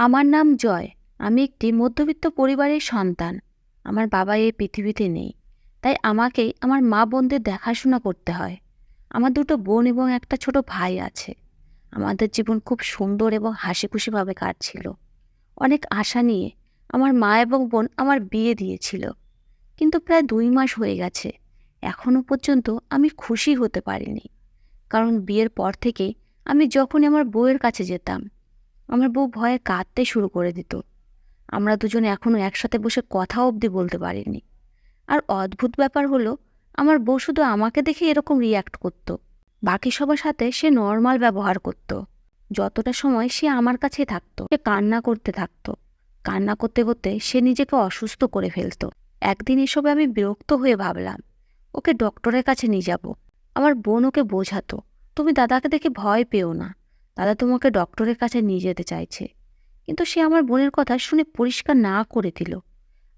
আমার নাম জয়। আমি একটি মধ্যবিত্ত পরিবারের সন্তান। আমার বাবা এই পৃথিবীতে নেই। তাই আমাকেই আমার মা বোনদের দেখাশোনা করতে হয়। আমার দুটো বোন এবং একটা ছোট ভাই আছে। আমাদের জীবন খুব সুন্দর এবং হাসিখুশিভাবে কাটছিল। অনেক আশা নিয়ে আমার মা এবং বোন আমার বিয়ে দিয়েছিল। কিন্তু প্রায় ২ মাস হয়ে গেছে। এখনো পর্যন্ত আমি খুশি হতে পারিনি। কারণ বিয়ের পর থেকেই আমি যখনই আমার বউয়ের কাছে যেতাম, আমার বউ ভয়ে কাঁদতে শুরু করে দিত। আমরা দুজনে এখনো একসাথে বসে কথা অবধি বলতে পারিনি। আর অদ্ভুত ব্যাপার হলো, আমার বউ শুধু আমাকে দেখে এরকম রিয়্যাক্ট করত। বাকি সবার সাথে সে নর্মাল ব্যবহার করত। যতটা সময় সে আমার কাছেই থাকতো, সে কান্না করতে থাকতো। কান্না করতে করতে সে নিজেকে অসুস্থ করে ফেলতো। একদিন এসবে আমি বিরক্ত হয়ে ভাবলাম, ওকে ডক্টরের কাছে নিয়ে যাব। আমার বোন ওকে বোঝাতো, তুমি দাদাকে দেখে ভয় পেও না, দাদা তোমাকে ডক্টরের কাছে নিয়ে যেতে চাইছে। কিন্তু সে আমার বোনের কথা শুনে পরিষ্কার না করে দিল,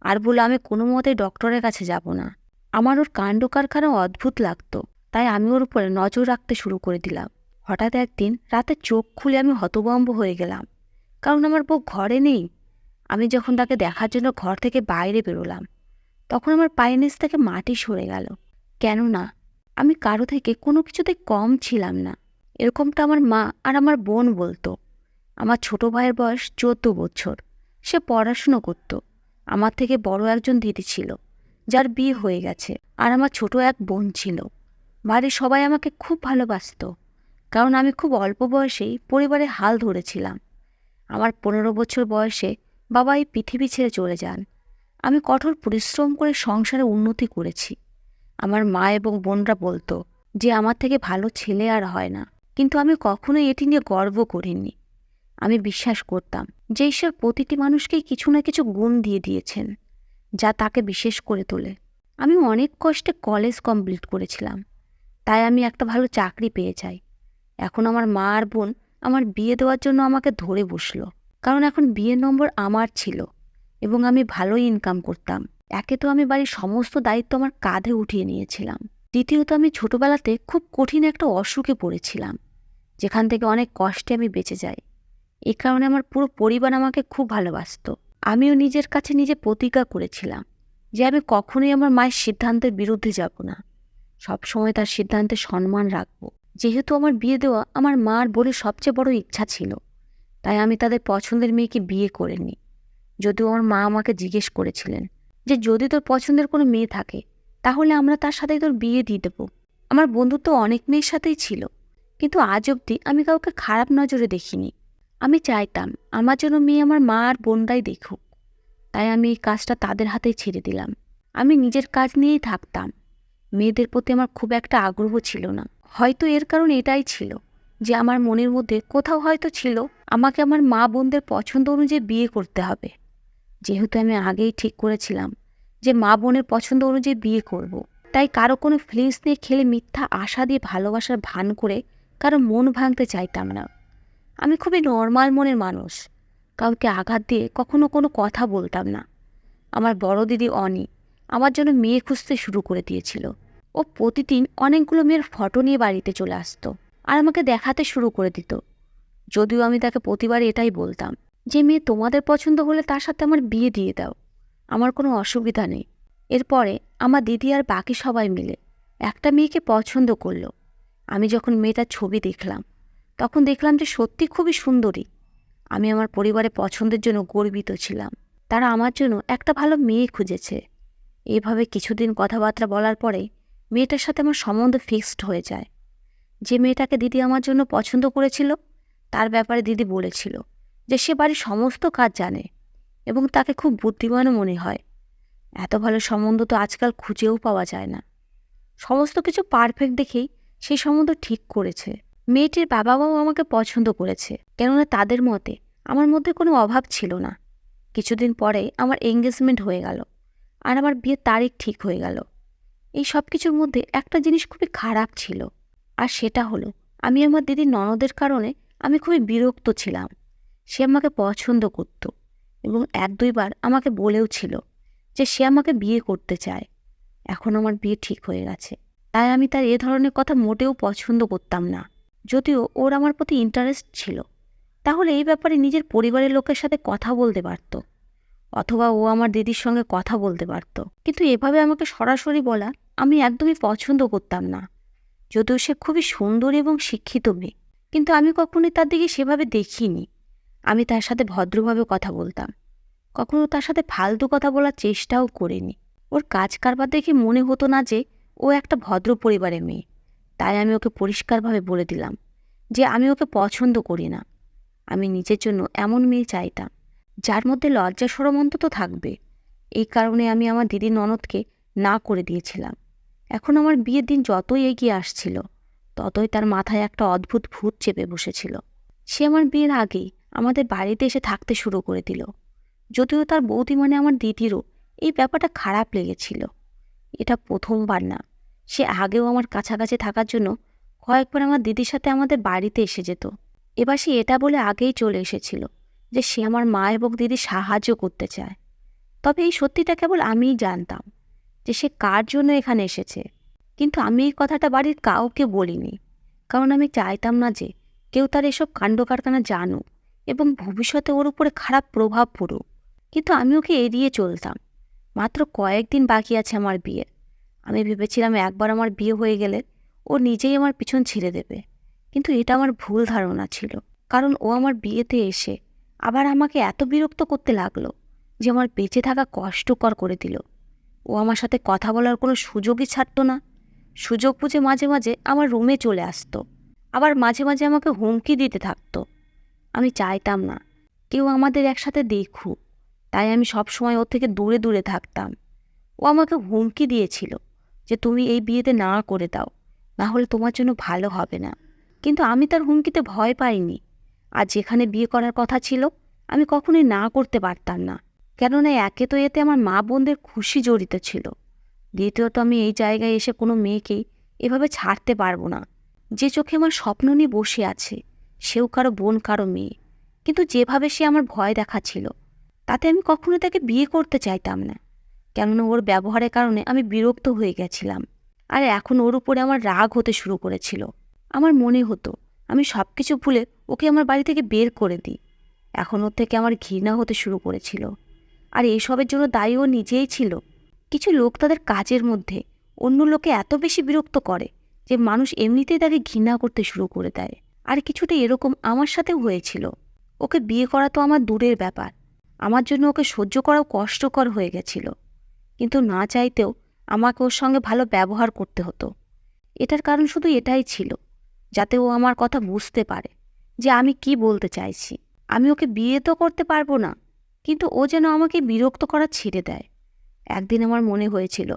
আর বলে আমি কোনো মতেই ডক্টরের কাছে যাব না। আমার ওর কাণ্ড কারখানা অদ্ভুত লাগতো, তাই আমি ওর উপরে নজর রাখতে শুরু করে দিলাম। হঠাৎ একদিন রাতে চোখ খুলে আমি হতভম্ব হয়ে গেলাম, কারণ আমার বউ ঘরে নেই। আমি যখন তাকে দেখার জন্য ঘর থেকে বাইরে বেরোলাম, তখন আমার পায়ের নিচ থেকে মাটি সরে গেল। কেননা আমি কারো থেকে কোনো কিছুতে কম ছিলাম না, এরকমটা আমার মা আর আমার বোন বলতো। আমার ছোট ভাইয়ের বয়স 14 বছর। সে পড়াশুনো করত। আমার থেকে বড় একজন দিদি ছিল, যার বিয়ে হয়ে গেছে। আর আমার ছোট এক বোন ছিল। বাড়ির সবাই আমাকে খুব ভালোবাসতো, কারণ আমি খুব অল্প বয়সেই পরিবারে হাল ধরেছিলাম। আমার 15 বছর বয়সে বাবা এই পৃথিবী ছেড়ে চলে যান। আমি কঠোর পরিশ্রম করে সংসারে উন্নতি করেছি। আমার মা এবং বোনরা বলতো যে আমার থেকে ভালো ছেলে আর হয় না, কিন্তু আমি কখনোই এটি নিয়ে গর্ব করিনি। আমি বিশ্বাস করতাম যে ঈশ্বর প্রতিটি মানুষকেই কিছু না কিছু গুণ দিয়ে দিয়েছেন, যা তাকে বিশেষ করে তোলে। আমি অনেক কষ্টে কলেজ কমপ্লিট করেছিলাম, তাই আমি একটা ভালো চাকরি পেয়ে যাই। এখন আমার মা আর বোন আমার বিয়ে দেওয়ার জন্য আমাকে ধরে বসলো, কারণ এখন বিয়ের নম্বর আমার ছিল এবং আমি ভালোই ইনকাম করতাম। একে তো আমি বাড়ির সমস্ত দায়িত্ব আমার কাঁধে উঠিয়ে নিয়েছিলাম, দ্বিতীয়ত আমি ছোটবেলাতে খুব কঠিন একটা অসুখে পড়েছিলাম, যেখান থেকে অনেক কষ্টে আমি বেঁচে যাই। এই কারণে আমার পুরো পরিবার আমাকে খুব ভালোবাসতো। আমিও নিজের কাছে নিজে প্রতিজ্ঞা করেছিলাম যে আমি কখনোই আমার মায়ের সিদ্ধান্তের বিরুদ্ধে যাব না, সবসময় তার সিদ্ধান্তে সম্মান রাখব। যেহেতু আমার বিয়ে দেওয়া আমার মা আর বোনের সবচেয়ে বড় ইচ্ছা ছিল, তাই আমি তাদের পছন্দের মেয়েকে বিয়ে করে নিই। যদিও আমার মা আমাকে জিজ্ঞেস করেছিলেন যে যদি তোর পছন্দের কোনো মেয়ে থাকে, তাহলে আমরা তার সাথেই তোর বিয়ে দিয়ে দেবো। আমার বন্ধুত্ব অনেক মেয়ের সাথেই ছিল, কিন্তু আজ অবধি আমি কাউকে খারাপ নজরে দেখিনি। আমি চাইতাম আমার জন্য মেয়ে আমার মা আর বোনরাই দেখুক, তাই আমি এই কাজটা তাদের হাতেই ছেড়ে দিলাম। আমি নিজের কাজ নিয়েই থাকতাম। মেয়েদের প্রতি আমার খুব একটা আগ্রহ ছিল না। হয়তো এর কারণ এটাই ছিল যে আমার মনের মধ্যে কোথাও হয়তো ছিল আমাকে আমার মা বোনদের পছন্দ অনুযায়ী বিয়ে করতে হবে। যেহেতু আমি আগেই ঠিক করেছিলাম যে মা বোনের পছন্দ অনুযায়ী বিয়ে করব, তাই কারো কোনো ফিলিংস নিয়ে খেলে মিথ্যা আশা দিয়ে ভালোবাসার ভান করে কারো মন ভাঙতে চাইতাম না। আমি খুবই নর্মাল মনের মানুষ, কাউকে আঘাত দিয়ে কখনো কোনো কথা বলতাম না। আমার বড় দিদি অনি আমার জন্য মেয়ে খুঁজতে শুরু করে দিয়েছিল। ও প্রতিদিন অনেকগুলো মেয়ের ফটো নিয়ে বাড়িতে চলে আসতো আর আমাকে দেখাতে শুরু করে দিত। যদিও আমি তাকে প্রতিবার এটাই বলতাম যে মেয়ে তোমাদের পছন্দ হলে তার সাথে আমার বিয়ে দিয়ে দাও, আমার কোনো অসুবিধা নেই। এরপরে আমার দিদি আর বাকি সবাই মিলে একটা মেয়েকে পছন্দ করলো। আমি যখন মেয়েটার ছবি দেখলাম, তখন দেখলাম যে সত্যি খুবই সুন্দরী। আমি আমার পরিবারের পছন্দের জন্য গর্বিত ছিলাম। তারা আমার জন্য একটা ভালো মেয়ে খুঁজেছে। এইভাবে কিছুদিন কথাবার্তা বলার পরে মেয়েটার সাথে আমার সম্বন্ধ ফিক্সড হয়ে যায়। যে মেয়েটাকে দিদি আমার জন্য পছন্দ করেছিল, তার ব্যাপারে দিদি বলেছিল যে সে বাড়ির সমস্ত কাজ জানে এবং তাকে খুব বুদ্ধিমানও মনে হয়। এত ভালো সম্বন্ধ তো আজকাল খুঁজেও পাওয়া যায় না। সমস্ত কিছু পারফেক্ট দেখেই সেই সম্বন্ধ ঠিক করেছে। মেয়েটির বাবা মাও আমাকে পছন্দ করেছে, কেননা তাদের মতে আমার মধ্যে কোনো অভাব ছিল না। কিছুদিন পরে আমার এঙ্গেজমেন্ট হয়ে গেল আর আমার বিয়ের তারিখ ঠিক হয়ে গেল। এই সব কিছুর মধ্যে একটা জিনিস খুবই খারাপ ছিল, আর সেটা হলো আমি আমার দিদির ননদের কারণে আমি খুবই বিরক্ত ছিলাম। সে আমাকে পছন্দ করত এবং 1-2 বার আমাকে বলেও ছিল যে সে আমাকে বিয়ে করতে চায়। এখন আমার বিয়ে ঠিক হয়ে গেছে, তাই আমি তার এ ধরনের কথা মোটেও পছন্দ করতাম না। যদিও ওর আমার প্রতি ইন্টারেস্ট ছিল, তাহলে এই ব্যাপারে নিজের পরিবারের লোকের সাথে কথা বলতে পারত, অথবা ও আমার দিদির সঙ্গে কথা বলতে পারত। কিন্তু এভাবে আমাকে সরাসরি বলা আমি একদমই পছন্দ করতাম না। যদিও সে খুবই সুন্দর এবং শিক্ষিত মেয়ে, কিন্তু আমি কখনোই তার দিকে সেভাবে দেখিনি। আমি তার সাথে ভদ্রভাবে কথা বলতাম, কখনো তার সাথে ফালতু কথা বলার চেষ্টাও করিনি। ওর কাজ কারবার দেখে মনে হতো না যে ও একটা ভদ্র পরিবারের মেয়ে। তাই আমি ওকে পরিষ্কারভাবে বলে দিলাম যে আমি ওকে পছন্দ করি না। আমি নিজের জন্য এমন মেয়ে চাইতাম যার মধ্যে লজ্জা শরম অন্তত থাকবে। এই কারণে আমি আমার দিদির ননদকে না করে দিয়েছিলাম। এখন আমার বিয়ের দিন যতই এগিয়ে আসছিল, ততই তার মাথায় একটা অদ্ভুত ভূত চেপে বসেছিল। সে আমার বিয়ের আগেই আমাদের বাড়িতে এসে থাকতে শুরু করে দিল। যদিও তার বৌদি মানে আমার দিদিরও এই ব্যাপারটা খারাপ লেগেছিল। এটা প্রথমবার না, সে আগেও আমার কাছাকাছি থাকার জন্য কয়েকবার আমার দিদির সাথে আমাদের বাড়িতে এসে যেত। এবার সে এটা বলে আগেই চলে এসেছিল যে সে আমার মা এবং দিদি সাহায্য করতে চায়। তবে এই সত্যিটা কেবল আমিই জানতাম যে সে কার জন্য এখানে এসেছে। কিন্তু আমি এই কথাটা বাড়ির কাউকে বলিনি, কারণ আমি চাইতাম না যে কেউ তার এসব কাণ্ডকারখানা জানুক এবং ভবিষ্যতে ওর উপরে খারাপ প্রভাব পড়ুক। কিন্তু আমি ওকে এড়িয়ে চলতাম। মাত্র কয়েকদিন বাকি আছে আমার বিয়ের। আমি ভেবেছিলাম একবার আমার বিয়ে হয়ে গেলে ও নিজেই আমার পিছন ছেড়ে দেবে। কিন্তু এটা আমার ভুল ধারণা ছিল, কারণ ও আমার বিয়েতে এসে আবার আমাকে এত বিরক্ত করতে লাগলো যে আমার বেঁচে থাকা কষ্টকর করে দিল। ও আমার সাথে কথা বলার কোনো সুযোগই ছাড়তো না। সুযোগ বুঝে মাঝে মাঝে আমার রুমে চলে আসতো, আবার মাঝে মাঝে আমাকে হুমকি দিতে থাকতো। আমি চাইতাম না কেউ আমাদের একসাথে দেখুক, তাই আমি সবসময় ওর থেকে দূরে দূরে থাকতাম। ও আমাকে হুমকি দিয়েছিল যে তুমি এই বিয়েতে না করে দাও, না হলে তোমার জন্য ভালো হবে না। কিন্তু আমি তার হুমকিতে ভয় পাইনি। আর যেখানে বিয়ে করার কথা ছিল আমি কখনোই না করতে পারতাম না, কেননা একে তো এতে আমার মা বোনদের খুশি জড়িত ছিল। দ্বিতীয়ত আমি এই জায়গায় এসে কোনো মেয়েকেই এভাবে ছাড়তে পারবো না। যে চোখে আমার স্বপ্ন নিয়ে বসে আছে সেও কারো বোন, কারো মেয়ে। কিন্তু যেভাবে সে আমার ভয় দেখাচ্ছিল, তাতে আমি কখনো তাকে বিয়ে করতে চাইতাম না, কেননা ওর ব্যবহারের কারণে আমি বিরক্ত হয়ে গেছিলাম। আর এখন ওর উপরে আমার রাগ হতে শুরু করেছিল। আমার মনে হতো আমি সব কিছু ভুলে ওকে আমার বাড়ি থেকে বের করে দিই। এখন ওর থেকে আমার ঘৃণা হতে শুরু করেছিল। আর এইসবের জন্য দায়ী ও নিজেই ছিল। কিছু লোক তাদের কাজের মধ্যে অন্য লোকে এত বেশি বিরক্ত করে যে মানুষ এমনিতেই তাকে ঘৃণা করতে শুরু করে দেয়। আর কিছুটা এরকম আমার সাথেও হয়েছিল। ওকে বিয়ে করা তো আমার দূরের ব্যাপার, আমার জন্য ওকে সহ্য করাও কষ্টকর হয়ে গেছিল। কিন্তু না চাইতেও আমাকে ওর সঙ্গে ভালো ব্যবহার করতে হতো। এটার কারণ শুধু এটাই ছিল, যাতে ও আমার কথা বুঝতে পারে যে আমি কি বলতে চাইছি। আমি ওকে বিয়ে তো করতে পারবো না, কিন্তু ও যেন আমাকে বিরক্ত করা ছেড়ে দেয়। একদিন আমার মনে হয়েছিল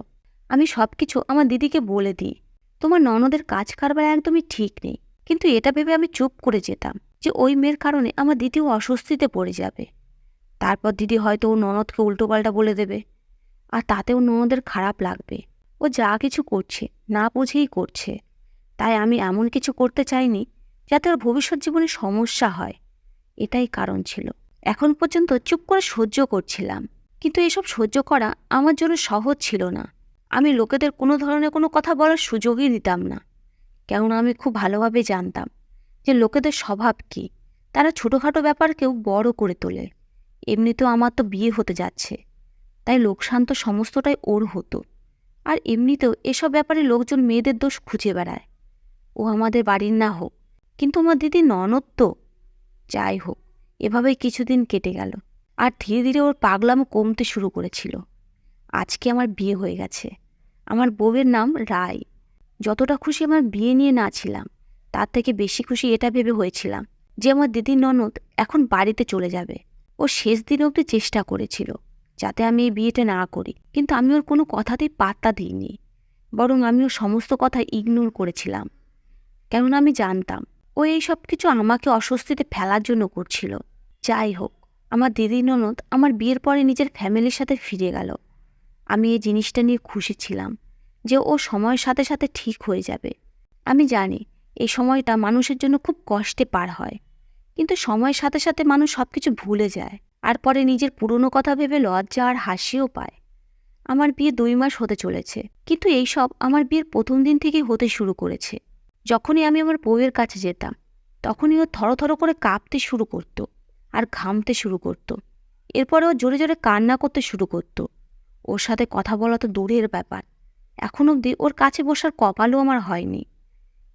আমি সব কিছু আমার দিদিকে বলে দিই, তোমার ননদের কাজ কারবার একদমই ঠিক নেই। কিন্তু এটা ভেবে আমি চুপ করে যেতাম যে ওই মেয়ের কারণে আমার দিদিও অস্বস্তিতে পড়ে যাবে। তারপর দিদি হয়তো ও ননদকে উল্টোপাল্টা বলে দেবে, আর তাতেও ননদের খারাপ লাগবে। ও যা কিছু করছে না বুঝেই করছে। তাই আমি এমন কিছু করতে চাইনি যাতে ওর ভবিষ্যৎ জীবনে সমস্যা হয়। এটাই কারণ ছিল। এখন পর্যন্ত চুপ করে সহ্য করছিলাম, কিন্তু এসব সহ্য করা আমার জন্য সহজ ছিল না। আমি লোকেদের কোনো ধরনের কোনো কথা বলার সুযোগই দিতাম না, কেননা আমি খুব ভালোভাবে জানতাম যে লোকেদের স্বভাব কী। তারা ছোটোখাটো ব্যাপারকেও বড় করে তোলে। এমনিতেও আমার তো বিয়ে হতে যাচ্ছে, তাই লোকসান্ত সমস্তটাই ওর হতো। আর এমনিতেও এসব ব্যাপারে লোকজন মেয়েদের দোষ খুঁজে বেড়ায়। ও আমাদের বাড়ির না হোক, কিন্তু আমার দিদি ননদ তো। যাই হোক, এভাবেই কিছুদিন কেটে গেল। আর ধীরে ধীরে ওর পাগলামো কমতে শুরু করেছিল। আজকে আমার বিয়ে হয়ে গেছে। আমার বউয়ের নাম রায়। যতটা খুশি আমার বিয়ে নিয়ে না ছিলাম, তার থেকে বেশি খুশি এটা ভেবে হয়েছিলাম যে আমার দিদির ননদ এখন বাড়িতে চলে যাবে। ও শেষ দিন অবধি চেষ্টা করেছিল যাতে আমি এই বিয়েটা না করি, কিন্তু আমি ওর কোনো কথাতেই পাত্তা দিইনি। বরং আমি ওর সমস্ত কথা ইগনোর করেছিলাম, কেননা আমি জানতাম ও এই সব কিছু আমাকে অস্বস্তিতে ফেলার জন্য করছিল। যাই হোক, আমার দিদির ননদ আমার বিয়ের পরে নিজের ফ্যামিলির সাথে ফিরে গেল। আমি এই জিনিসটা নিয়ে খুশি ছিলাম যে ও সময়ের সাথে সাথে ঠিক হয়ে যাবে। আমি জানি এই সময়টা মানুষের জন্য খুব কষ্টে পার হয়, কিন্তু সময়ের সাথে সাথে মানুষ সব কিছু ভুলে যায়, আর পরে নিজের পুরনো কথা ভেবে লজ্জা আর হাসিও পায়। আমার বিয়ে 2 মাস হতে চলেছে, কিন্তু এইসব আমার বিয়ের প্রথম দিন থেকেই হতে শুরু করেছে। যখনই আমি আমার বউয়ের কাছে যেতাম, তখনই ও থরথর করে কাঁপতে শুরু করতো আর ঘামতে শুরু করতো। এরপরে ও জোরে জোরে কান্না করতে শুরু করতো। ওর সাথে কথা বলা তো দূরের ব্যাপার, এখন অবধি ওর কাছে বসার কপালও আমার হয়নি।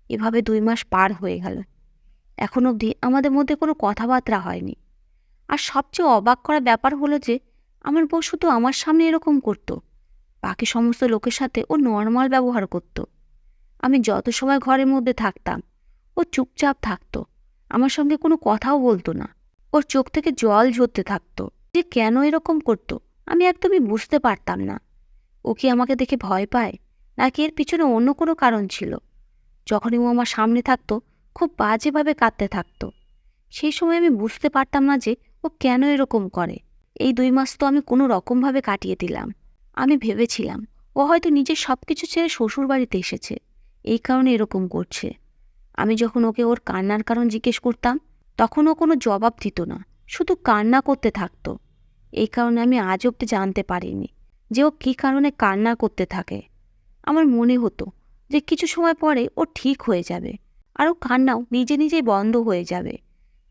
এভাবে 2 মাস পার হয়ে গেল। এখন অবধি আমাদের মধ্যে কোনো কথাবার্তা হয়নি। আর সবচেয়ে অবাক করা ব্যাপার হলো যে আমার বউ শুধু আমার সামনে এরকম করতো, বাকি সমস্ত লোকের সাথে ও নর্মাল ব্যবহার করত। আমি যত সময় ঘরের মধ্যে থাকতাম ও চুপচাপ থাকতো, আমার সঙ্গে কোনো কথাও বলতো না। ওর চোখ থেকে জল ঝরতে থাকতো। যে কেন এরকম করতো আমি একদমই বুঝতে পারতাম না। ও কি আমাকে দেখে ভয় পায়, নাকি এর পিছনে অন্য কোনো কারণ ছিল? যখনই ও আমার সামনে থাকতো খুব বাজেভাবে কাঁদতে থাকতো। সেই সময় আমি বুঝতে পারতাম না যে ও কেন এরকম করে। এই 2 মাস তো আমি কোনো রকমভাবে কাটিয়ে দিলাম। আমি ভেবেছিলাম ও হয়তো নিজের সব কিছু ছেড়ে শ্বশুরবাড়িতে এসেছে, এই কারণে এরকম করছে। আমি যখন ওকে ওর কান্নার কারণ জিজ্ঞেস করতাম তখন ও কোনো জবাব দিত না, শুধু কান্না করতে থাকতো। এই কারণে আমি আজ অব্দি জানতে পারিনি যে ও কী কারণে কান্না করতে থাকে। আমার মনে হতো যে কিছু সময় পরে ও ঠিক হয়ে যাবে আর ও কান্নাও নিজে নিজেই বন্ধ হয়ে যাবে,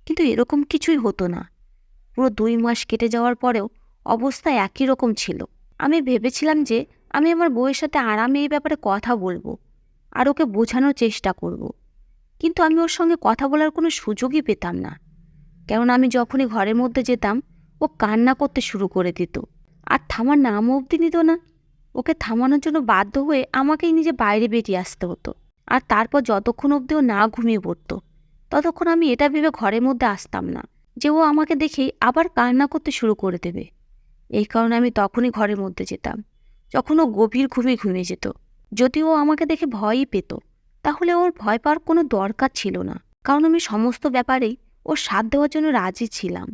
কিন্তু এরকম কিছুই হতো না। পুরো 2 মাস কেটে যাওয়ার পরেও অবস্থা একই রকম ছিল। আমি ভেবেছিলাম যে আমি আমার বউয়ের সাথে আরামে এই ব্যাপারে কথা বলবো আর ওকে বোঝানোর চেষ্টা করব, কিন্তু আমি ওর সঙ্গে কথা বলার কোনো সুযোগই পেতাম না। কেননা আমি যখনই ঘরের মধ্যে যেতাম ও কান্না করতে শুরু করে দিত আর থামার নামও অবধি নিত না। ওকে থামানোর জন্য বাধ্য হয়ে আমাকেই নিজে বাইরে বেরিয়ে আসতে হতো। আর তারপর যতক্ষণ অবধি ও না ঘুমিয়ে পড়তো ততক্ষণ আমি এটা ভেবে ঘরের মধ্যে আসতাম না যে ও আমাকে দেখেই আবার কান্না করতে শুরু করে দেবে। এই কারণে আমি তখনই ঘরের মধ্যে যেতাম যখন ও গভীর ঘুমে ঘুমিয়ে যেত। যদি ও আমাকে দেখে ভয়ই পেত তাহলে ওর ভয় পাওয়ার কোনো দরকার ছিল না, কারণ আমি সমস্ত ব্যাপারেই ওর সাথ দেওয়ার জন্য রাজি ছিলাম।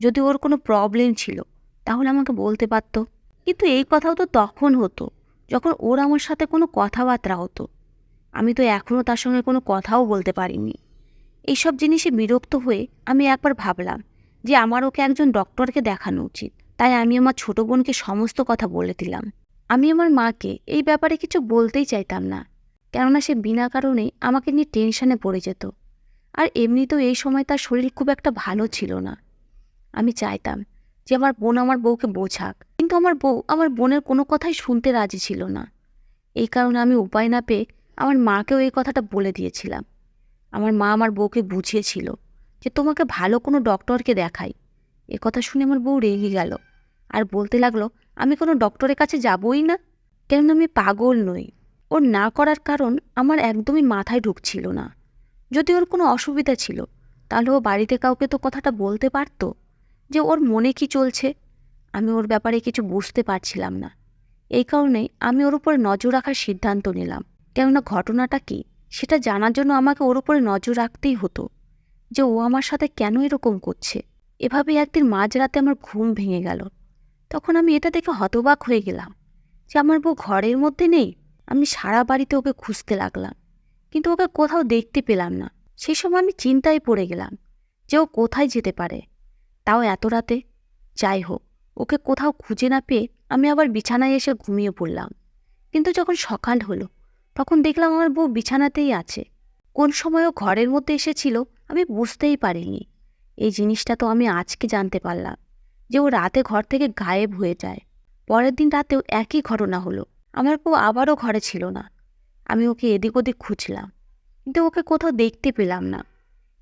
যদি ওর কোনো প্রবলেম ছিল তাহলে আমাকে বলতে পারতো, কিন্তু এই কথাও তো তখন হতো যখন ওর আমার সাথে কোনো কথাবার্তা হতো। আমি তো এখনও তার সঙ্গে কোনো কথাও বলতে পারিনি। এইসব জিনিসে বিরক্ত হয়ে আমি একবার ভাবলাম যে আমার ওকে একজন ডক্টরকে দেখানো উচিত। তাই আমি আমার ছোট বোনকে সমস্ত কথা বলে দিলাম। আমি আমার মাকে এই ব্যাপারে কিছু বলতেই চাইতাম না, কেননা সে বিনা কারণে আমাকে নিয়ে টেনশনে পড়ে যেত। আর এমনিতেও এই সময় তার শরীর খুব একটা ভালো ছিল না। আমি চাইতাম যে আমার বোন আমার বউকে বোঝাক, কিন্তু আমার বউ আমার বোনের কোনো কথাই শুনতে রাজি ছিল না। এই কারণে আমি উপায় না পেয়ে আমার মাকেও এই কথাটা বলে দিয়েছিলাম। আমার মা আমার বউকে বুঝিয়েছিল যে তোমাকে ভালো কোনো ডক্টরকে দেখাই। এ কথা শুনে আমার বউ রেগে গেল আর বলতে লাগলো আমি কোনো ডক্টরের কাছে যাবই না, কেননা আমি পাগল নই। ওর না করার কারণ আমার একদমই মাথায় ঢুকছিল না। যদি ওর কোনো অসুবিধা ছিল তাহলে ও বাড়িতে কাউকে তো কথাটা বলতে পারতো যে ওর মনে কি চলছে। আমি ওর ব্যাপারে কিছু বুঝতে পারছিলাম না। এই কারণেই আমি ওর উপরে নজর রাখার সিদ্ধান্ত নিলাম, কেননা ঘটনাটা কি সেটা জানার জন্য আমাকে ওর উপরে নজর রাখতেই হতো যে ও আমার সাথে কেন এরকম করছে। এভাবেই একদিন মাঝরাতে আমার ঘুম ভেঙে গেল। তখন আমি এটা দেখে হতবাক হয়ে গেলাম যে আমার বউ ঘরের মধ্যে নেই। আমি সারা বাড়িতে ওকে খুঁজতে লাগলাম, কিন্তু ওকে কোথাও দেখতে পেলাম না। সেই সময় আমি চিন্তায় পড়ে গেলাম যে ও কোথায় যেতে পারে, তাও এত রাতে। যাই হোক, ওকে কোথাও খুঁজে না পেয়ে আমি আবার বিছানায় এসে ঘুমিয়ে পড়লাম। কিন্তু যখন সকাল হলো তখন দেখলাম আমার বউ বিছানাতেই আছে। কোন সময় ও ঘরের মধ্যে এসেছিল আমি বুঝতেই পারিনি। এই জিনিসটা তো আমি আজকে জানতে পারলাম যে ও রাতে ঘর থেকে গায়েব হয়ে যায়। পরের দিন রাতেও একই ঘটনা হলো, আমার বউ আবারও ঘরে ছিল না। আমি ওকে এদিক ওদিক খুঁজলাম, কিন্তু ওকে কোথাও দেখতে পেলাম না।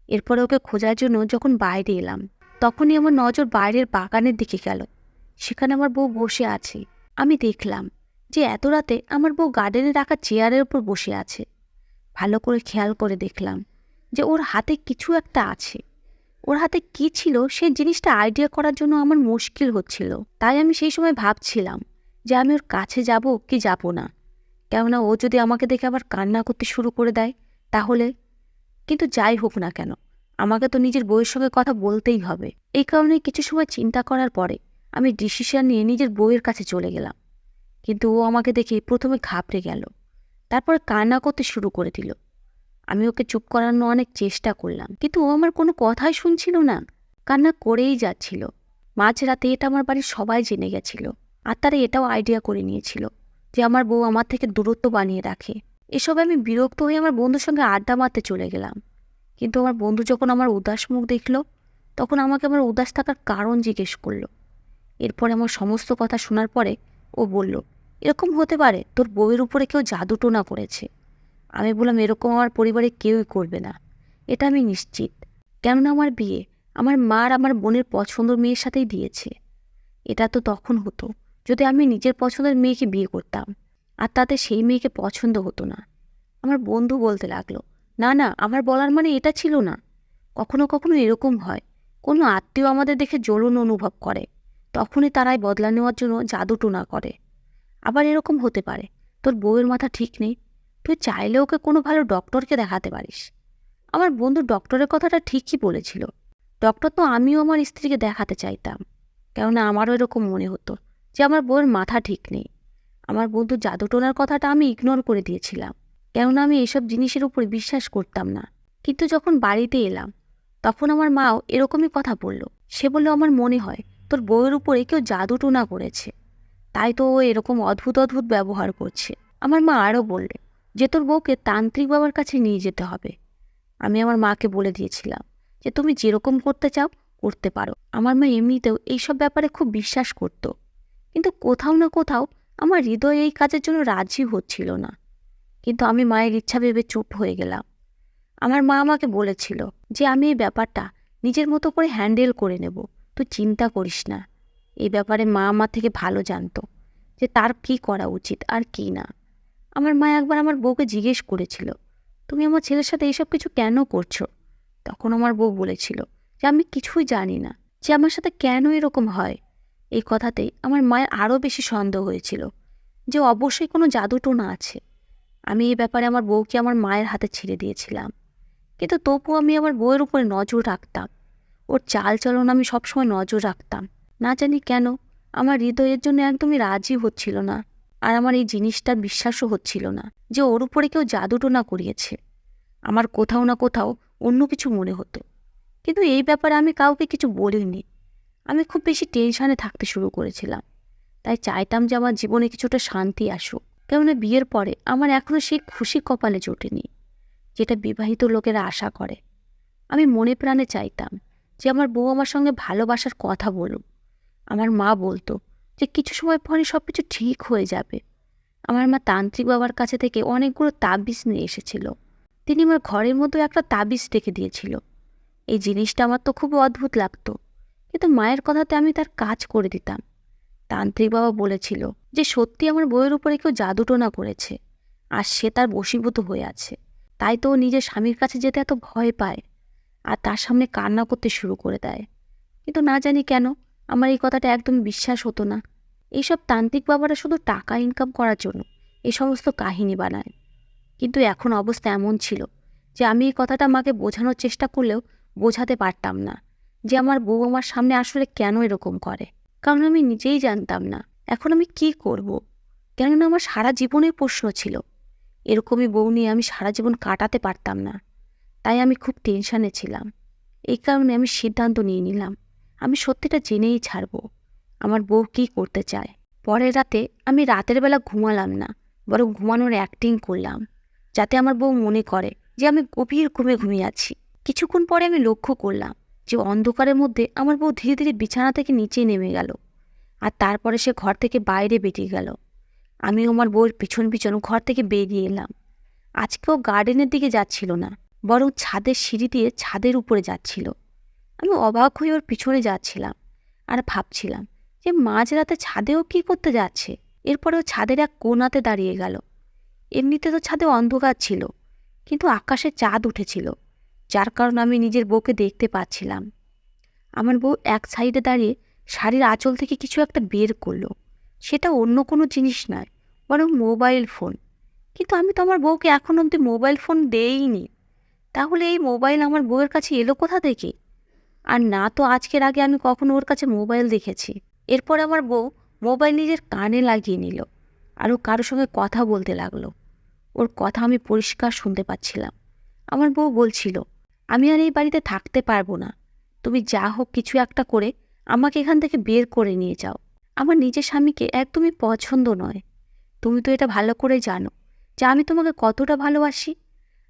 এরপরে ওকে খোঁজার জন্য যখন বাইরে এলাম তখনই আমার নজর বাইরের বাগানের দিকে গেল। সেখানে আমার বউ বসে আছে। আমি দেখলাম যে এত রাতে আমার বউ গার্ডেনে রাখা চেয়ারের উপর বসে আছে। ভালো করে খেয়াল করে দেখলাম যে ওর হাতে কিছু একটা আছে। ওর হাতে কি ছিল সেই জিনিসটা আইডিয়া করার জন্য আমার মুশকিল হচ্ছিল। তাই আমি সেই সময় ভাবছিলাম যে আমি ওর কাছে যাব কি যাব না, কেননা ও যদি আমাকে দেখে আবার কান্না করতে শুরু করে দেয় তাহলে। কিন্তু যাই হোক না কেন, আমাকে তো নিজের বউয়ের সঙ্গে কথা বলতেই হবে। এই কারণে কিছু সময় চিন্তা করার পরে আমি ডিসিশন নিয়ে নিজের বউয়ের কাছে চলে গেলাম। কিন্তু ও আমাকে দেখে প্রথমে ঘাবড়ে গেল, তারপর কান্না করতে শুরু করে দিল। আমি ওকে চুপ করানোর অনেক চেষ্টা করলাম, কিন্তু ও আমার কোনো কথাই শুনছিল না, কান্না করেই যাচ্ছিল। মাঝরাতে এটা আমার বাড়ির সবাই জেনে গেছিল, আর তারা এটাও আইডিয়া করে নিয়েছিল যে আমার বউ আমার থেকে দূরত্ব বানিয়ে রাখে। এসব আমি বিরক্ত হয়ে আমার বন্ধুর সঙ্গে আড্ডা মারতে চলে গেলাম। কিন্তু আমার বন্ধু যখন আমার উদাস মুখ দেখল, তখন আমাকে আমার উদাস থাকার কারণ জিজ্ঞেস করলো। এরপরে আমার সমস্ত কথা শোনার পরে ও বলল, এরকম হতে পারে তোর বউয়ের উপরে কেউ জাদুটোনা করেছে। আমি বললাম, এরকম আমার পরিবারে কেউই করবে না, এটা আমি নিশ্চিত। কেননা আমার বিয়ে আমার মা আর আমার বোনের পছন্দের মেয়ের সাথেই দিয়েছে। এটা তো তখন হতো যদি আমি নিজের পছন্দের মেয়েকে বিয়ে করতাম, আর তাতে সেই মেয়েকে পছন্দ হতো না। আমার বন্ধু বলতে লাগলো, না না, আমার বলার মানে এটা ছিল না। কখনো কখনো এরকম হয়, কোনো আত্মীয় আমাদের দেখে জ্বলন অনুভব করে, তখনই তারাই বদলা নেওয়ার জন্য জাদুটোনা করে। আবার এরকম হতে পারে তোর বউয়ের মাথা ঠিক নেই, তুই চাইলে ওকে কোনো ভালো ডক্টরকে দেখাতে পারিস। আমার বন্ধু ডক্টরের কথাটা ঠিকই বলেছিল। ডক্টর তো আমিও আমার স্ত্রীকে দেখাতে চাইতাম, কেননা আমারও এরকম মনে হতো যে আমার বউয়ের মাথা ঠিক নেই। আমার বন্ধু জাদুটোনার কথাটা আমি ইগনোর করে দিয়েছিলাম, কেননা আমি এসব জিনিসের উপর বিশ্বাস করতাম না। কিন্তু যখন বাড়িতে এলাম, তখন আমার মাও এরকমই কথা বলল। সে বলল, আমার মনে হয় তোর বউয়ের উপরে কেউ জাদুটোনা করেছে, তাই তো ও এরকম অদ্ভুত অদ্ভুত ব্যবহার করছে। আমার মা আরও বললে যে তোর বউকে তান্ত্রিক বাবার কাছে নিয়ে যেতে হবে। আমি আমার মাকে বলে দিয়েছিলাম যে তুমি যেরকম করতে চাও করতে পারো। আমার মা এমনিতেও এইসব ব্যাপারে খুব বিশ্বাস করত, কিন্তু কোথাও না কোথাও আমার হৃদয় এই কাজের জন্য রাজি হচ্ছিল না। কিন্তু আমি মায়ের ইচ্ছা ভেবে চুপ হয়ে গেলাম। আমার মা আমাকে বলেছিল যে আমি এই ব্যাপারটা নিজের মতো করে হ্যান্ডেল করে নেব, তুই চিন্তা করিস না। এই ব্যাপারে মা আমার থেকে ভালো জানতো যে তার কি করা উচিত আর কি না। আমার মা একবার আমার বউকে জিজ্ঞেস করেছিল, তুমি আমার ছেলের সাথে এইসব কিছু কেন করছো? তখন আমার বউ বলেছিল যে আমি কিছুই জানি না, যে আমার সাথে কেন এরকম হয়। এই কথাতেই আমার মায়ের আরও বেশি সন্দেহ হয়েছিল যে অবশ্যই কোনো জাদুটোনা আছে। আমি এই ব্যাপারে আমার বউকে আমার মায়ের হাতে ছেড়ে দিয়েছিলাম, কিন্তু তবুও আমি আমার বউয়ের উপরে নজর রাখতাম। ওর চালচলন আমি সবসময় নজর রাখতাম। না জানি কেন আমার হৃদয়ের জন্য একদমই রাজি হচ্ছিল না, আর আমার এই জিনিসটার বিশ্বাসও হচ্ছিল না যে ওর উপরে কেউ জাদুটোনা করিয়েছে। আমার কোথাও না কোথাও অন্য কিছু মনে হতো, কিন্তু এই ব্যাপারে আমি কাউকে কিছু বলিনি। আমি খুব বেশি টেনশানে থাকতে শুরু করেছিলাম, তাই চাইতাম যে আমার জীবনে কিছুটা শান্তি আসুক। কেননা বিয়ের পরে আমার এখনও সেই খুশি কপালে জোটেনি যেটা বিবাহিত লোকেরা আশা করে। আমি মনে প্রাণে চাইতাম যে আমার বউ আমার সঙ্গে ভালোবাসার কথা বলুক। আমার মা বলতো যে কিছু সময় পরে সব কিছু ঠিক হয়ে যাবে। আমার মা তান্ত্রিক বাবার কাছে থেকে অনেকগুলো তাবিজ নিয়ে এসেছিল। তিনি আমার ঘরের মধ্যে একটা তাবিজ রেখে দিয়েছিল। এই জিনিসটা আমার তো খুব অদ্ভুত লাগতো, কিন্তু মায়ের কথাতে আমি তার কাজ করে দিতাম। তান্ত্রিক বাবা বলেছিল যে সত্যি আমার বউয়ের উপরে কেউ জাদুটোনা করেছে, আর সে তার বশীভূত হয়ে আছে। তাই তো ও নিজের স্বামীর কাছে যেতে এত ভয় পায়, আর তার সামনে কান্না করতে শুরু করে দেয়। কিন্তু না জানি কেন আমার এই কথাটা একদমই বিশ্বাস হতো না। এইসব তান্ত্রিক বাবারা শুধু টাকা ইনকাম করার জন্য এই সমস্ত কাহিনী বানায়। কিন্তু এখন অবস্থা এমন ছিল যে আমি এই কথাটা মাকে বোঝানোর চেষ্টা করলেও বোঝাতে পারতাম না যে আমার বউ আমার সামনে আসলে কেন এরকম করে। কারণ আমি নিজেই জানতাম না এখন আমি কি করব। কেননা আমার সারা জীবনের প্রশ্ন ছিল, এরকমই বউ নিয়ে আমি সারা জীবন কাটাতে পারতাম না। তাই আমি খুব টেনশানে ছিলাম। এই কারণে আমি সিদ্ধান্ত নিয়ে নিলাম আমি সত্যিটা জেনেই ছাড়ব আমার বউ কী করতে চায়। পরের রাতে আমি রাতের বেলা ঘুমালাম না, বরং ঘুমানোর অ্যাক্টিং করলাম, যাতে আমার বউ মনে করে যে আমি গভীর ঘুমে ঘুমিয়ে আছি। কিছুক্ষণ পরে আমি লক্ষ্য করলাম যে অন্ধকারের মধ্যে আমার বউ ধীরে ধীরে বিছানা থেকে নিচে নেমে গেল, আর তারপরে সে ঘর থেকে বাইরে বেরিয়ে গেল। আমিও আমার বউয়ের পিছন পিছন ঘর থেকে বেরিয়ে এলাম। আজকেও গার্ডেনের দিকে যাচ্ছিল না, বরং ছাদের সিঁড়ি দিয়ে ছাদের উপরে যাচ্ছিল। আমি অবাক হয়ে ওর পিছনে যাচ্ছিলাম আর ভাবছিলাম যে মাঝরাতে ছাদেও কী করতে যাচ্ছে। এরপরেও ছাদের এক কোণাতে দাঁড়িয়ে গেল। এমনিতে তো ছাদে অন্ধকার ছিল, কিন্তু আকাশে চাঁদ উঠেছিল, যার কারণে আমি নিজের বউকে দেখতে পাচ্ছিলাম। আমার বউ এক সাইডে দাঁড়িয়ে শাড়ির আঁচল থেকে কিছু একটা বের করলো। সেটা অন্য কোনো জিনিস নয়, বরং মোবাইল ফোন। কিন্তু আমি তো আমার বউকে এখন অবধি মোবাইল ফোন দেইনি। তাহলে এই মোবাইল আমার বউয়ের কাছে এলো কোথা থেকে? আর না তো আজকের আগে আমি কখনো ওর কাছে মোবাইল দেখেছি। এরপর আমার বউ মোবাইল নিজের কানে লাগিয়ে নিল আর ও কারোর সঙ্গে কথা বলতে লাগলো। ওর কথা আমি পরিষ্কার শুনতে পাচ্ছিলাম। আমার বউ বলছিল, আমি আর এই বাড়িতে থাকতে পারবো না, তুমি যা হোক কিছু একটা করে আমাকে এখান থেকে বের করে নিয়ে যাও। আমার নিজের স্বামীকে একদমই পছন্দ নয়। তুমি তো এটা ভালো করে জানো যে আমি তোমাকে কতটা ভালোবাসি,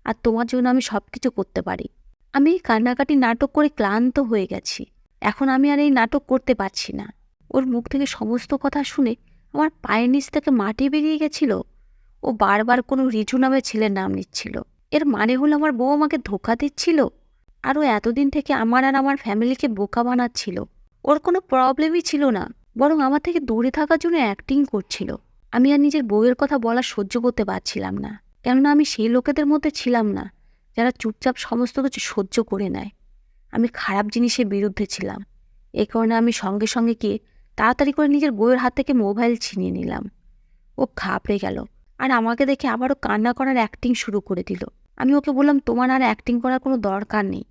আর তোমার জন্য আমি সব কিছু করতে পারি। আমি এই কান্নাকাটি নাটক করে ক্লান্ত হয়ে গেছি। এখন আমি আর এই নাটক করতে পারছি না। ওর মুখ থেকে সমস্ত কথা শুনে আমার পায়ের নিচ থেকে মাটি বেরিয়ে গেছিল। ও বারবার কোনো রিজু নামে ছেলের নাম নিচ্ছিল। এর মানে হলো আমার বউ আমাকে ধোঁকা দিচ্ছিল। আর ও এতদিন থেকে আমার আর আমার ফ্যামিলিকে বোকা বানাচ্ছিল। ওর কোনো প্রবলেমই ছিল না, বরং আমার থেকে দূরে থাকার জন্য অ্যাক্টিং করছিল। আমি আর নিজের বউয়ের কথা বলা সহ্য করতে পারছিলাম না, কেননা আমি সেই লোকেদের মধ্যে ছিলাম না যারা চুপচাপ সমস্ত কিছু সহ্য করে নেয়। আমি খারাপ জিনিসের বিরুদ্ধে ছিলাম। এই কারণে আমি সঙ্গে সঙ্গে গিয়ে তাড়াতাড়ি করে নিজের বউয়ের হাত থেকে মোবাইল ছিনিয়ে নিলাম। ও ঘাবড়ে গেল আর আমাকে দেখে আবারও কান্না করার অ্যাক্টিং শুরু করে দিল। আমি ওকে বললাম, তোমার আর অ্যাক্টিং করার কোনো দরকার নেই,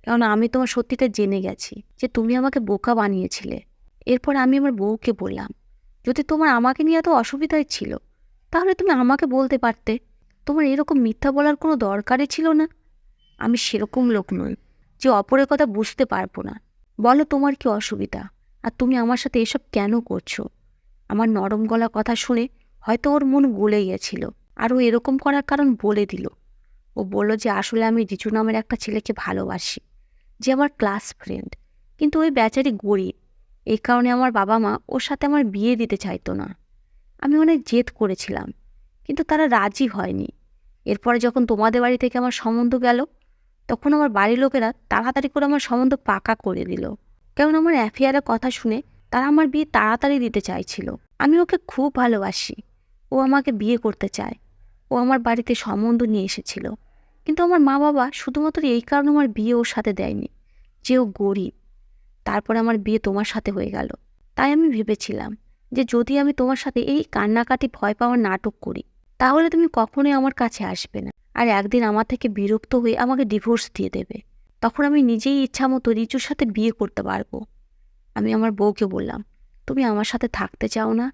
কেননা আমি তোমার সত্যিটা জেনে গেছি যে তুমি আমাকে বোকা বানিয়েছিলে। এরপর আমি আমার বউকে বললাম, যদি তোমার আমাকে নিয়ে এত অসুবিধায় ছিল তাহলে তুমি আমাকে বলতে পারতে। তোমার এরকম মিথ্যা বলার কোনো দরকারই ছিল না। আমি সেরকম লোক নই যে অপরের কথা বুঝতে পারবো না। বলো তোমার কি অসুবিধা, আর তুমি আমার সাথে এসব কেন করছো? আমার নরম গলা কথা শুনে হয়তো ওর মন গলে গেছিল, আর ও এরকম করার কারণ বলে দিল। ও বলল যে আসলে আমি রিচু নামের একটা ছেলেকে ভালোবাসি, যে আমার ক্লাস ফ্রেন্ড, কিন্তু ওই বেচারি গরিব। এই কারণে আমার বাবা মা ওর সাথে আমার বিয়ে দিতে চাইতো না। আমি অনেক জেদ করেছিলাম, কিন্তু তারা রাজি হয়নি। এরপরে যখন তোমাদের বাড়ি থেকে আমার সম্বন্ধ গেল, তখন আমার বাড়ির লোকেরা তাড়াতাড়ি করে আমার সম্বন্ধ পাকা করে দিল। কারণ আমার অ্যাফেয়ারের কথা শুনে তারা আমার বিয়ে তাড়াতাড়ি দিতে চাইছিল। আমি ওকে খুব ভালোবাসি, ও আমাকে বিয়ে করতে চায়। ও আমার বাড়িতে সম্বন্ধ নিয়ে এসেছিল, কিন্তু আমার মা বাবা শুধুমাত্র এই কারণে আমার বিয়ে ওর সাথে দেয়নি যে ও গরিব। তারপরে আমার বিয়ে তোমার সাথে হয়ে গেল। তাই আমি ভেবেছিলাম যে যদি আমি তোমার সাথে এই কান্নাকাটি ভয় পাওয়ার নাটক করি, তাহলে তুমি কখনোই আমার কাছে আসবে না, আর একদিন আমার থেকে বিরক্ত হয়ে আমাকে ডিভোর্স দিয়ে দেবে। তখন আমি নিজেই ইচ্ছামতো রিচুর সাথে বিয়ে করতে পারবো। আমি আমার বউকে বললাম, তুমি আমার সাথে থাকতে চাও না?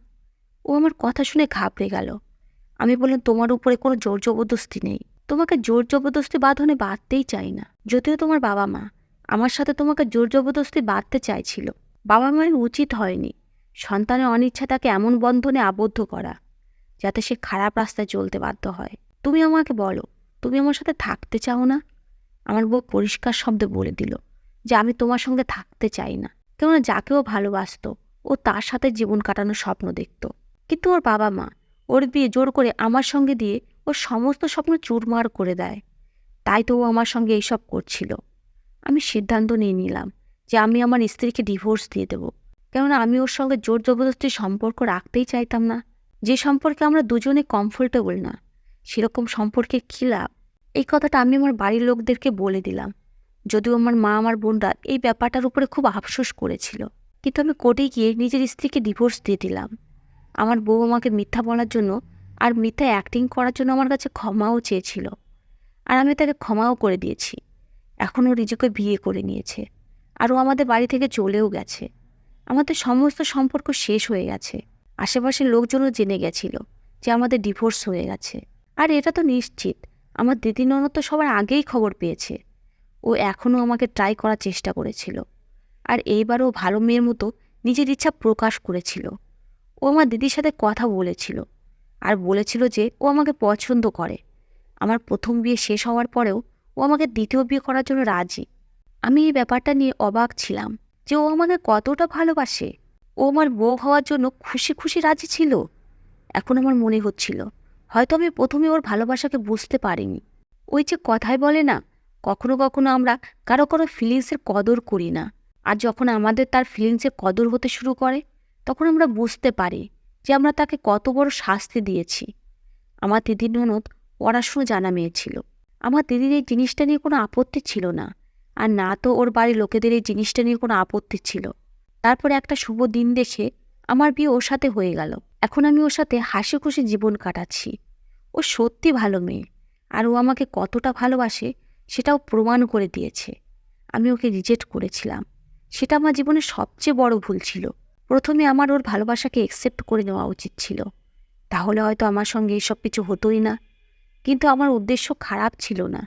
ও আমার কথা শুনে ঘাবড়ে গেল। আমি বললাম, তোমার উপরে কোনো জোর জবরদস্তি নেই। তোমাকে জোর জবরদস্তি বাঁধনে বাঁধতেই চাই না। যদিও তোমার বাবা মা আমার সাথে তোমাকে জোর জবরদস্তি বাঁধতে চাইছিল, বাবা মায়ের উচিত হয়নি সন্তানের অনিচ্ছা তাকে এমন বন্ধনে আবদ্ধ করা যাতে সে খারাপ রাস্তায় চলতে বাধ্য হয়। তুমি আমাকে বলো, তুমি আমার সাথে থাকতে চাও না? আমার বউ পরিষ্কার শব্দে বলে দিল যে আমি তোমার সঙ্গে থাকতে চাই না, কেননা যাকেও ভালোবাসতো ও তার সাথে জীবন কাটানোর স্বপ্ন দেখত। কিন্তু ওর বাবা মা ওর বিয়ে জোর করে আমার সঙ্গে দিয়ে ওর সমস্ত স্বপ্ন চুরমার করে দেয়। তাই তো ও আমার সঙ্গে এইসব করছিল। আমি সিদ্ধান্ত নিয়ে নিলাম যে আমি আমার স্ত্রীকে ডিভোর্স দিয়ে দেব, কেননা আমি ওর সঙ্গে জোর জবরদস্তি সম্পর্ক রাখতেই চাইতাম না। যে সম্পর্কে আমরা দুজনে কমফোর্টেবল না, সেরকম সম্পর্কে কী লাভ? এই কথাটা আমি আমার বাড়ির লোকদেরকে বলে দিলাম। যদিও আমার মা আমার বোনরা এই ব্যাপারটার উপরে খুব আফসোস করেছিল, কিন্তু আমি কোর্টে গিয়ে নিজের স্ত্রীকে ডিভোর্স দিয়ে দিলাম। আমার বউ আমাকে মিথ্যা বলার জন্য আর মিথ্যা অ্যাক্টিং করার জন্য আমার কাছে ক্ষমাও চেয়েছিল, আর আমি তাকে ক্ষমাও করে দিয়েছি। এখনও রিজুকে বিয়ে করে নিয়েছে, আর ও আমাদের বাড়ি থেকে চলেও গেছে। আমাদের সমস্ত সম্পর্ক শেষ হয়ে গেছে। আশেপাশের লোকজনও জেনে গেছিল যে আমাদের ডিভোর্স হয়ে গেছে। আর এটা তো নিশ্চিত আমার দিদি ননদ তো সবার আগেই খবর পেয়েছে। ও এখনও আমাকে ট্রাই করার চেষ্টা করেছিল, আর এইবারও ভালো মেয়ের মতো নিজের ইচ্ছা প্রকাশ করেছিল। ও আমার দিদির সাথে কথা বলেছিল, আর বলেছিল যে ও আমাকে পছন্দ করে। আমার প্রথম বিয়ে শেষ হওয়ার পরেও ও আমাকে দ্বিতীয় বিয়ে করার জন্য রাজি। আমি এই ব্যাপারটা নিয়ে অবাক ছিলাম যে ও আমাকে কতটা ভালোবাসে। ও আমার বউ হওয়ার জন্য খুশি খুশি রাজি ছিল। এখন আমার মনে হচ্ছিল হয়তো আমি প্রথমে ওর ভালোবাসাকে বুঝতে পারিনি। ওই যে কথায় বলে না, কখনো কখনো আমরা কারো কারো ফিলিংসের কদর করি না, আর যখন আমাদের তার ফিলিংসের কদর হতে শুরু করে তখন আমরা বুঝতে পারি যে আমরা তাকে কত বড় শাস্তি দিয়েছি। আমার দিদির ননদ পড়াশুনো জানা মেয়ে ছিল। আমার দিদির এই জিনিসটা নিয়ে কোনো আপত্তি ছিল না, আর না তো ওর বাড়ির লোকেদের এই জিনিসটা নিয়ে কোনো আপত্তি ছিল। তারপরে একটা শুভ দিন দেখে আমার বিয়ে ওর সাথে হয়ে গেল। এখন আমি ওর সাথে হাসি খুশি জীবন কাটাচ্ছি। ও সত্যি ভালো মেয়ে, আর ও আমাকে কতটা ভালোবাসে সেটাও প্রমাণ করে দিয়েছে। আমি ওকে রিজেক্ট করেছিলাম, সেটা আমার জীবনের সবচেয়ে বড় ভুল ছিল। প্রথমে আমার ওর ভালোবাসাকে অ্যাকসেপ্ট করে নেওয়া উচিত ছিল, তাহলে হয়তো আমার সঙ্গে এসব কিছু হতোই না। কিন্তু আমার উদ্দেশ্য খারাপ ছিল না।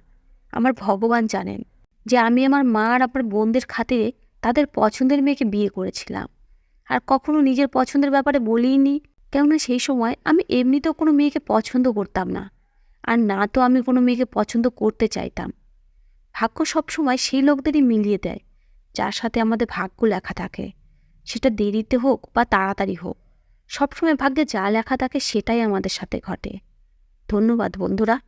আমার ভগবান জানেন যে আমি আমার মা আর আমার বোনদের খাতিরে তাদের পছন্দের মেয়েকে বিয়ে করেছিলাম, আর কখনো নিজের পছন্দের ব্যাপারে বলিনি। কেননা সেই সময় আমি এমনিতেও কোনো মেয়েকে পছন্দ করতাম না, আর না তো আমি কোনো মেয়েকে পছন্দ করতে চাইতাম। ভাগ্য সবসময় সেই লোকদেরই মিলিয়ে দেয় যার সাথে আমাদের ভাগ্য লেখা থাকে। সেটা দেরিতে হোক বা তাড়াতাড়ি হোক, সবসময় ভাগ্যে যা লেখা থাকে সেটাই আমাদের সাথে ঘটে। ধন্যবাদ বন্ধুরা।